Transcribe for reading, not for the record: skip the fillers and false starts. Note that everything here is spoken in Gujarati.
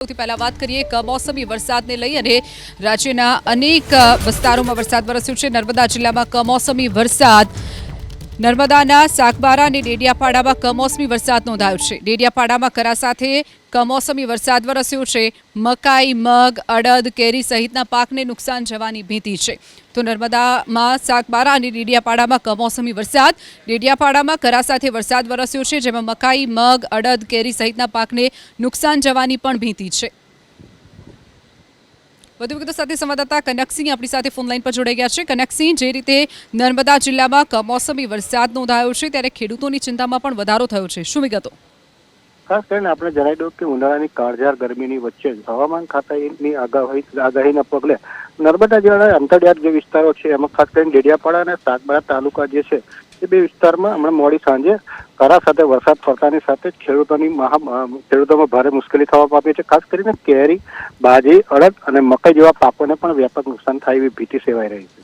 સૌથી પહેલા વાત કરીએ કમોસમી વરસાદને લઈ અને રાજ્યના અનેક વિસ્તારોમાં વરસાદ વરસ્યો છે। નર્મદા જિલ્લામાં કમોસમી વરસાદ નર્મદાના સાગબારા અને ડેડિયાપાડામાં કમોસમી વરસાદ નોંધાયો છે। ડેડિયાપાડામાં કરા સાથે કમોસમી વરસાદ વરસ્યો છે। મકાઈ, મગ, અડદ, કેરી સહિતના પાકને નુકસાન જવાની ભીતિ છે। તો નર્મદામાં સાગબારા અને ડેડિયાપાડામાં કમોસમી વરસાદ, ડેડિયાપાડામાં કરા સાથે વરસાદ વરસ્યો છે, જેમાં મકાઈ, મગ, અડદ, કેરી સહિતના પાકને નુકસાન જવાની પણ ભીતિ છે। વધુ વિગતો સાથે સંવાદદાતા કનકસિંહ આપણી સાથે ફોન લાઈન પર જોડાઈ ગયા છે। કનકસિંહ, જે રીતે નર્મદા જિલ્લામાં કમોસમી વરસાદ નોંધાયો છે ત્યારે ખેડૂતોની ચિંતામાં પણ વધારો થયો છે, શું વિગતો? ખાસ કરીને આપણે જણાવી દઉં કે ઉનાળાની કાળઝાળ ગરમીની વચ્ચે હવામાન ખાતાની આગાહીના પગલે નર્મદા જિલ્લાના અંતરિયાળ જે વિસ્તારો છે એમાં ખાસ કરીને ડેડિયાપાડા અને સાગબારા તાલુકા જે છે એ બે વિસ્તારમાં હમણાં મોડી સાંજે કરા સાથે વરસાદ પડતાની સાથે જ ખેડૂતોમાં ભારે મુશ્કેલી થવા પામી છે। ખાસ કરીને કેરી, બાજરી, અડદ અને મકાઈ જેવા પાકોને પણ વ્યાપક નુકસાન થાય એવી ભીતિ સેવાઈ રહી છે।